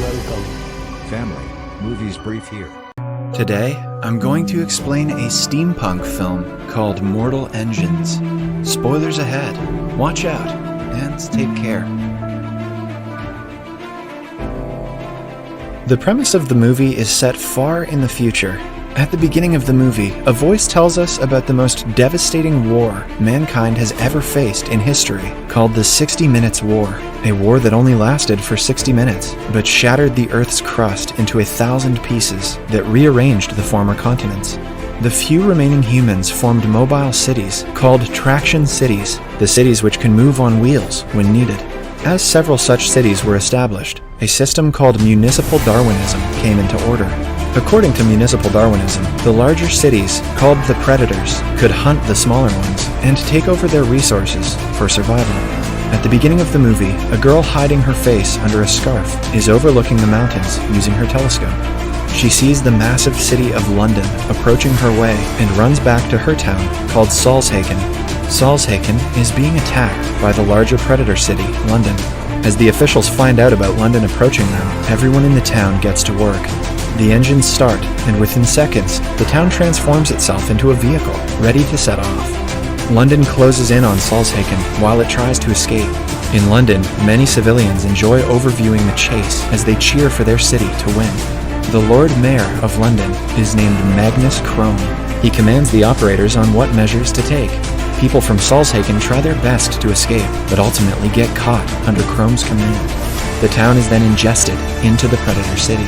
Welcome. Family, Movies Brief here. Today, I'm going to explain a steampunk film called Mortal Engines. Spoilers ahead. Watch out, and take care. The premise of the movie is set far in the future. At the beginning of the movie, a voice tells us about the most devastating war mankind has ever faced in history, called the 60 Minutes War. A war that only lasted for 60 minutes, but shattered the Earth's crust into 1,000 pieces that rearranged the former continents. The few remaining humans formed mobile cities called traction cities, the cities which can move on wheels when needed. As several such cities were established, a system called municipal Darwinism came into order. According to municipal Darwinism, the larger cities, called the predators, could hunt the smaller ones and take over their resources for survival. At the beginning of the movie, a girl hiding her face under a scarf is overlooking the mountains using her telescope. She sees the massive city of London approaching her way and runs back to her town called Salzhagen. Salzhagen is being attacked by the larger predator city, London. As the officials find out about London approaching them, everyone in the town gets to work. The engines start, and within seconds, the town transforms itself into a vehicle, ready to set off. London closes in on Salzhagen while it tries to escape. In London, many civilians enjoy overviewing the chase as they cheer for their city to win. The Lord Mayor of London is named Magnus Crome. He commands the operators on what measures to take. People from Salzhagen try their best to escape, but ultimately get caught under Crome's command. The town is then ingested into the Predator City.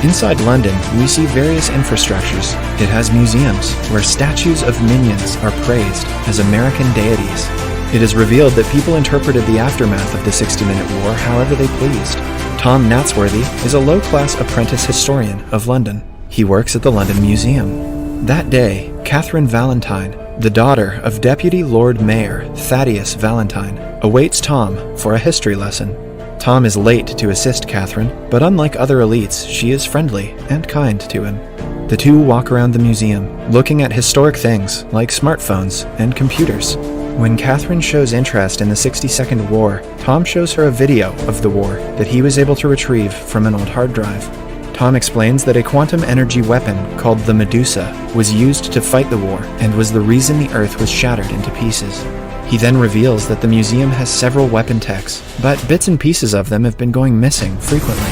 Inside London, we see various infrastructures. It has museums, where statues of minions are praised as American deities. It is revealed that people interpreted the aftermath of the 60-minute war however they pleased. Tom Natsworthy is a low-class apprentice historian of London. He works at the London Museum. That day, Catherine Valentine, the daughter of Deputy Lord Mayor Thaddeus Valentine, awaits Tom for a history lesson. Tom is late to assist Catherine, but unlike other elites, she is friendly and kind to him. The two walk around the museum, looking at historic things like smartphones and computers. When Catherine shows interest in the 60-second war, Tom shows her a video of the war that he was able to retrieve from an old hard drive. Tom explains that a quantum energy weapon called the Medusa was used to fight the war and was the reason the Earth was shattered into pieces. He then reveals that the museum has several weapon techs, but bits and pieces of them have been going missing frequently.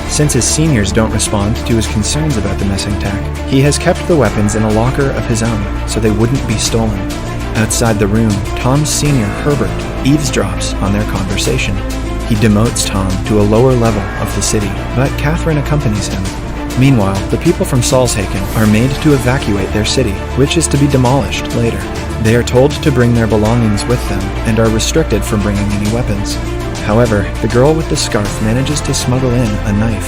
Since his seniors don't respond to his concerns about the missing tech, he has kept the weapons in a locker of his own so they wouldn't be stolen. Outside the room, Tom's senior, Herbert, eavesdrops on their conversation. He demotes Tom to a lower level of the city, but Catherine accompanies him. Meanwhile, the people from Salzhagen are made to evacuate their city, which is to be demolished later. They are told to bring their belongings with them and are restricted from bringing any weapons. However, the girl with the scarf manages to smuggle in a knife.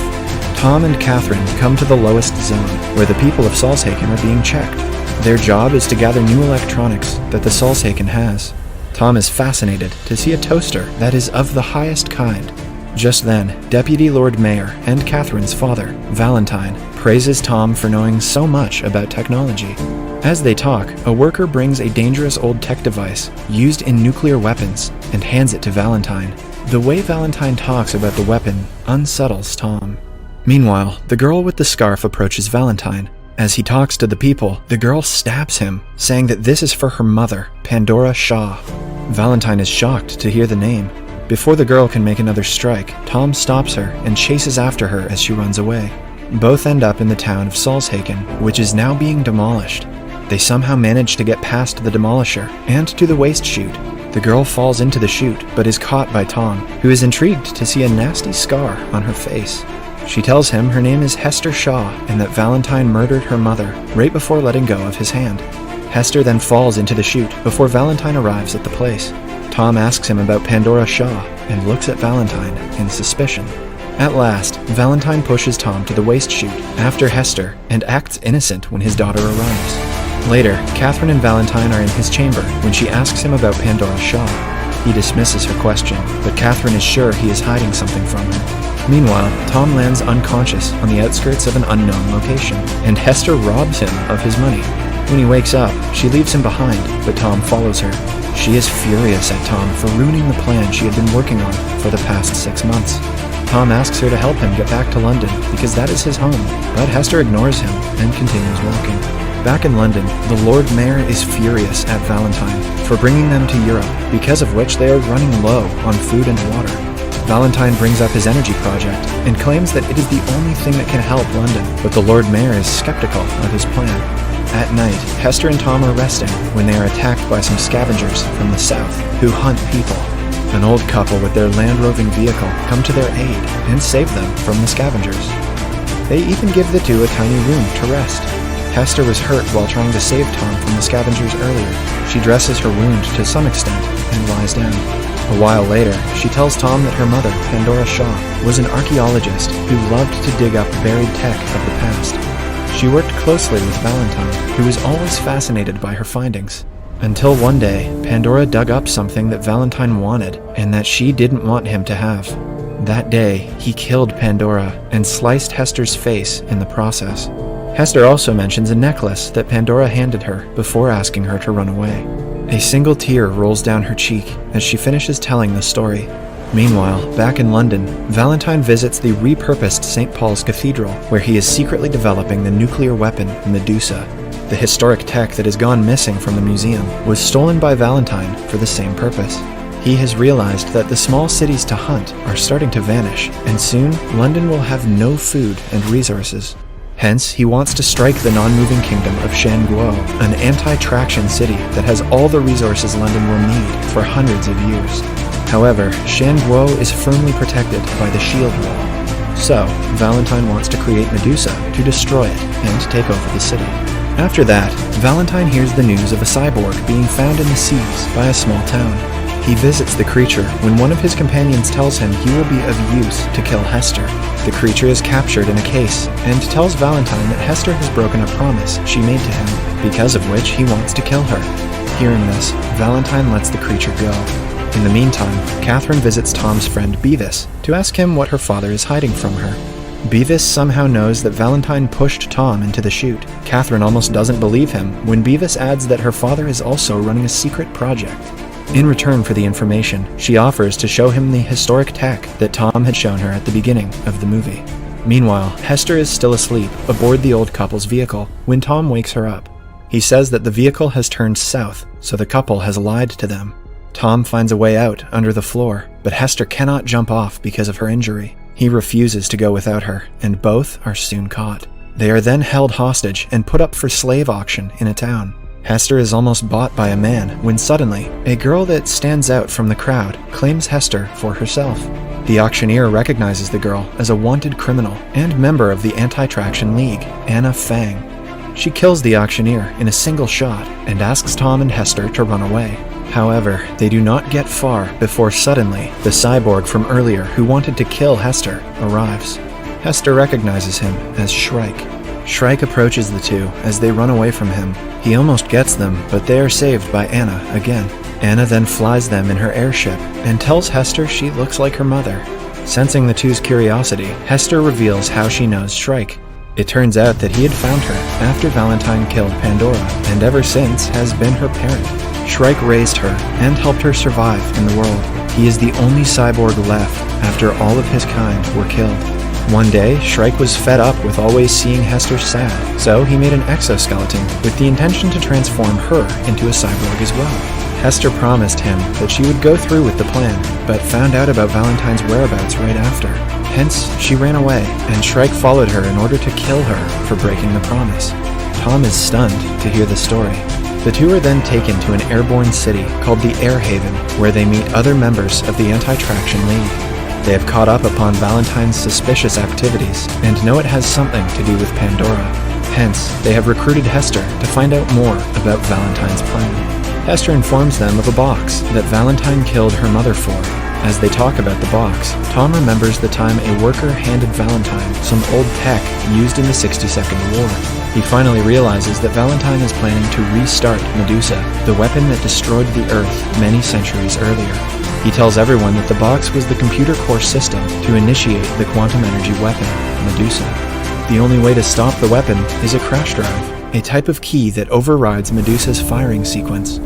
Tom and Catherine come to the lowest zone, where the people of Salzhagen are being checked. Their job is to gather new electronics that the Salzhagen has. Tom is fascinated to see a toaster that is of the highest kind. Just then, Deputy Lord Mayor and Catherine's father, Valentine, praises Tom for knowing so much about technology. As they talk, a worker brings a dangerous old tech device used in nuclear weapons and hands it to Valentine. The way Valentine talks about the weapon unsettles Tom. Meanwhile, the girl with the scarf approaches Valentine. As he talks to the people, the girl stabs him, saying that this is for her mother, Pandora Shaw. Valentine is shocked to hear the name. Before the girl can make another strike, Tom stops her and chases after her as she runs away. Both end up in the town of Salzhagen, which is now being demolished. They somehow manage to get past the demolisher and to the waste chute. The girl falls into the chute, but is caught by Tom, who is intrigued to see a nasty scar on her face. She tells him her name is Hester Shaw and that Valentine murdered her mother right before letting go of his hand. Hester then falls into the chute before Valentine arrives at the place. Tom asks him about Pandora Shaw and looks at Valentine in suspicion. At last, Valentine pushes Tom to the waste chute after Hester and acts innocent when his daughter arrives. Later, Catherine and Valentine are in his chamber when she asks him about Pandora Shaw. He dismisses her question, but Catherine is sure he is hiding something from her. Meanwhile, Tom lands unconscious on the outskirts of an unknown location, and Hester robs him of his money. When he wakes up, she leaves him behind, but Tom follows her. She is furious at Tom for ruining the plan she had been working on for the past 6 months. Tom asks her to help him get back to London because that is his home, but Hester ignores him and continues walking. Back in London, the Lord Mayor is furious at Valentine for bringing them to Europe, because of which they are running low on food and water. Valentine brings up his energy project and claims that it is the only thing that can help London, but the Lord Mayor is skeptical of his plan. At night, Hester and Tom are resting when they are attacked by some scavengers from the south who hunt people. An old couple with their land-roving vehicle come to their aid and save them from the scavengers. They even give the two a tiny room to rest. Hester was hurt while trying to save Tom from the scavengers earlier. She dresses her wound to some extent and lies down. A while later, she tells Tom that her mother, Pandora Shaw, was an archaeologist who loved to dig up buried tech of the past. She worked closely with Valentine, who was always fascinated by her findings. Until one day, Pandora dug up something that Valentine wanted and that she didn't want him to have. That day, he killed Pandora and sliced Hester's face in the process. Hester also mentions a necklace that Pandora handed her before asking her to run away. A single tear rolls down her cheek as she finishes telling the story. Meanwhile, back in London, Valentine visits the repurposed St. Paul's Cathedral, where he is secretly developing the nuclear weapon Medusa. The historic tech that has gone missing from the museum was stolen by Valentine for the same purpose. He has realized that the small cities to hunt are starting to vanish, and soon London will have no food and resources. Hence, he wants to strike the non-moving kingdom of Shanguo, an anti-traction city that has all the resources London will need for hundreds of years. However, Shanguo is firmly protected by the shield wall. So, Valentine wants to create Medusa to destroy it and take over the city. After that, Valentine hears the news of a cyborg being found in the seas by a small town. He visits the creature when one of his companions tells him he will be of use to kill Hester. The creature is captured in a case and tells Valentine that Hester has broken a promise she made to him, because of which he wants to kill her. Hearing this, Valentine lets the creature go. In the meantime, Catherine visits Tom's friend Beavis to ask him what her father is hiding from her. Beavis somehow knows that Valentine pushed Tom into the chute. Catherine almost doesn't believe him when Beavis adds that her father is also running a secret project. In return for the information, she offers to show him the historic tech that Tom had shown her at the beginning of the movie. Meanwhile, Hester is still asleep aboard the old couple's vehicle when Tom wakes her up. He says that the vehicle has turned south, so the couple has lied to them. Tom finds a way out under the floor, but Hester cannot jump off because of her injury. He refuses to go without her, and both are soon caught. They are then held hostage and put up for slave auction in a town. Hester is almost bought by a man when suddenly, a girl that stands out from the crowd claims Hester for herself. The auctioneer recognizes the girl as a wanted criminal and member of the Anti-Traction League, Anna Fang. She kills the auctioneer in a single shot and asks Tom and Hester to run away. However, they do not get far before suddenly, the cyborg from earlier who wanted to kill Hester arrives. Hester recognizes him as Shrike. Shrike approaches the two as they run away from him. He almost gets them, but they are saved by Anna again. Anna then flies them in her airship and tells Hester she looks like her mother. Sensing the two's curiosity, Hester reveals how she knows Shrike. It turns out that he had found her after Valentine killed Pandora, and ever since has been her parent. Shrike raised her and helped her survive in the world. He is the only cyborg left after all of his kind were killed. One day, Shrike was fed up with always seeing Hester sad, so he made an exoskeleton with the intention to transform her into a cyborg as well. Hester promised him that she would go through with the plan, but found out about Valentine's whereabouts right after. Hence, she ran away, and Shrike followed her in order to kill her for breaking the promise. Tom is stunned to hear the story. The two are then taken to an airborne city called the Air Haven, where they meet other members of the Anti-Traction League. They have caught up upon Valentine's suspicious activities and know it has something to do with Pandora. Hence, they have recruited Hester to find out more about Valentine's plan. Hester informs them of a box that Valentine killed her mother for. As they talk about the box, Tom remembers the time a worker handed Valentine some old tech used in the 60-second war. He finally realizes that Valentine is planning to restart Medusa, the weapon that destroyed the Earth many centuries earlier. He tells everyone that the box was the computer core system to initiate the quantum energy weapon, Medusa. The only way to stop the weapon is a crash drive, a type of key that overrides Medusa's firing sequence.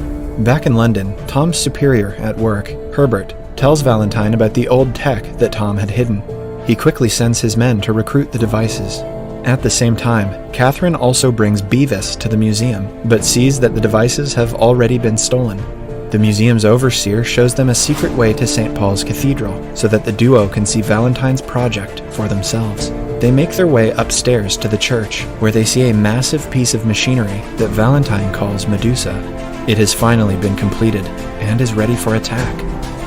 Back in London, Tom's superior at work, Herbert, tells Valentine about the old tech that Tom had hidden. He quickly sends his men to recruit the devices. At the same time, Catherine also brings Beavis to the museum, but sees that the devices have already been stolen. The museum's overseer shows them a secret way to St. Paul's Cathedral, so that the duo can see Valentine's project for themselves. They make their way upstairs to the church, where they see a massive piece of machinery that Valentine calls Medusa. It has finally been completed, and is ready for attack.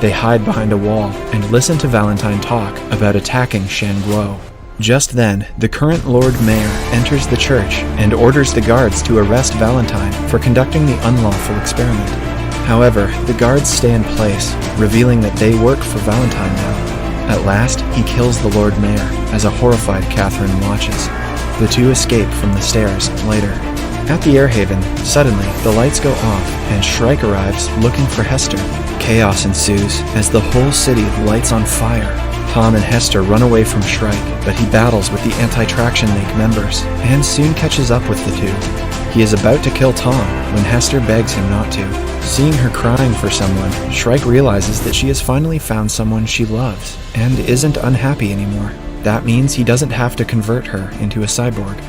They hide behind a wall, and listen to Valentine talk about attacking Shanguo. Just then, the current Lord Mayor enters the church and orders the guards to arrest Valentine for conducting the unlawful experiment. However, the guards stay in place, revealing that they work for Valentine now. At last, he kills the Lord Mayor, as a horrified Catherine watches. The two escape from the stairs later. At the Airhaven, suddenly, the lights go off, and Shrike arrives looking for Hester. Chaos ensues, as the whole city lights on fire. Tom and Hester run away from Shrike, but he battles with the Anti-Traction League members, and soon catches up with the two. He is about to kill Tom, when Hester begs him not to. Seeing her crying for someone, Shrike realizes that she has finally found someone she loves, and isn't unhappy anymore. That means he doesn't have to convert her into a cyborg.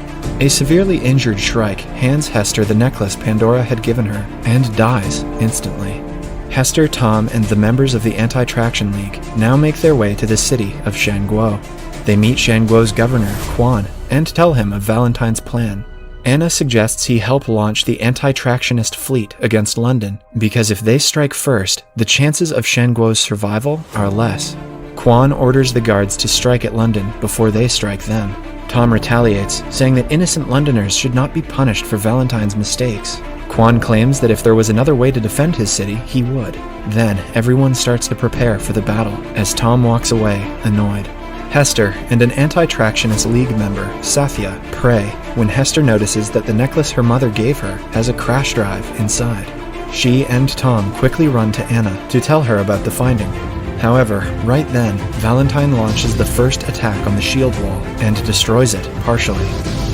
A severely injured Shrike hands Hester the necklace Pandora had given her, and dies instantly. Hester, Tom, and the members of the Anti-Traction League now make their way to the city of Shanguo. They meet Shanguo's governor, Quan, and tell him of Valentine's plan. Anna suggests he help launch the anti-tractionist fleet against London, because if they strike first, the chances of Shanguo's survival are less. Quan orders the guards to strike at London before they strike them. Tom retaliates, saying that innocent Londoners should not be punished for Valentine's mistakes. Quan claims that if there was another way to defend his city, he would. Then, everyone starts to prepare for the battle, as Tom walks away, annoyed. Hester and an Anti-Tractionist League member, Sathya, pray when Hester notices that the necklace her mother gave her has a crash drive inside. She and Tom quickly run to Anna to tell her about the finding. However, right then, Valentine launches the first attack on the shield wall and destroys it partially.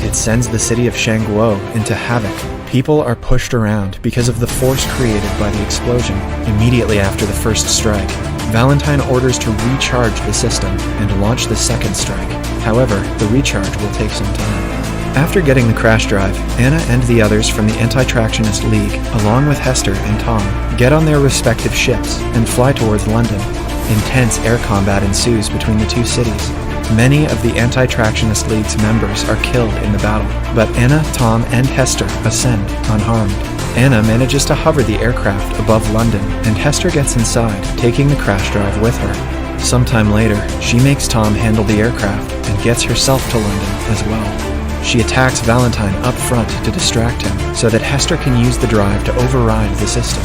It sends the city of Shanguo into havoc. People are pushed around because of the force created by the explosion. Immediately after the first strike, Valentine orders to recharge the system and launch the second strike. However, the recharge will take some time. After getting the crash drive, Anna and the others from the Anti-Tractionist League, along with Hester and Tom, get on their respective ships and fly towards London. Intense air combat ensues between the two cities. Many of the Anti-Tractionist League's members are killed in the battle, but Anna, Tom, and Hester ascend unharmed. Anna manages to hover the aircraft above London, and Hester gets inside, taking the crash drive with her. Sometime later, she makes Tom handle the aircraft and gets herself to London as well. She attacks Valentine up front to distract him, so that Hester can use the drive to override the system.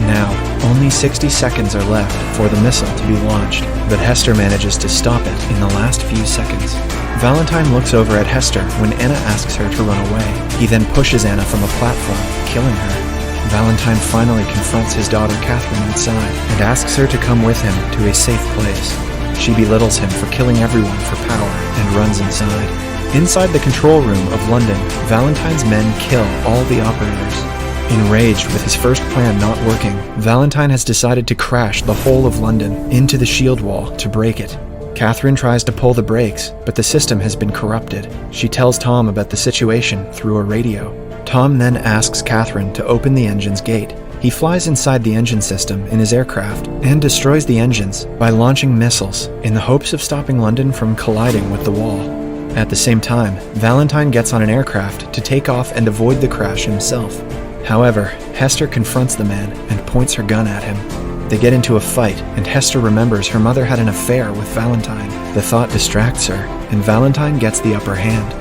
Now, only 60 seconds are left for the missile to be launched, but Hester manages to stop it in the last few seconds. Valentine looks over at Hester when Anna asks her to run away. He then pushes Anna from a platform, killing her. Valentine finally confronts his daughter Catherine outside and asks her to come with him to a safe place. She belittles him for killing everyone for power and runs inside. Inside the control room of London, Valentine's men kill all the operators. Enraged with his first plan not working, Valentine has decided to crash the whole of London into the shield wall to break it. Catherine tries to pull the brakes, but the system has been corrupted. She tells Tom about the situation through a radio. Tom then asks Catherine to open the engine's gate. He flies inside the engine system in his aircraft and destroys the engines by launching missiles in the hopes of stopping London from colliding with the wall. At the same time, Valentine gets on an aircraft to take off and avoid the crash himself. However, Hester confronts the man and points her gun at him. They get into a fight, and Hester remembers her mother had an affair with Valentine. The thought distracts her, and Valentine gets the upper hand.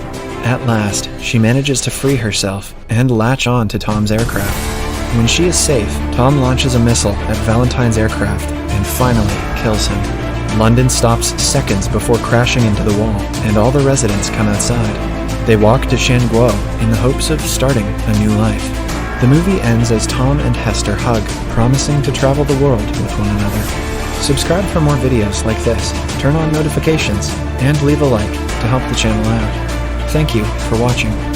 At last, she manages to free herself and latch on to Tom's aircraft. When she is safe, Tom launches a missile at Valentine's aircraft and finally kills him. London stops seconds before crashing into the wall, and all the residents come outside. They walk to Shanguo in the hopes of starting a new life. The movie ends as Tom and Hester hug, promising to travel the world with one another. Subscribe for more videos like this, turn on notifications, and leave a like to help the channel out. Thank you for watching.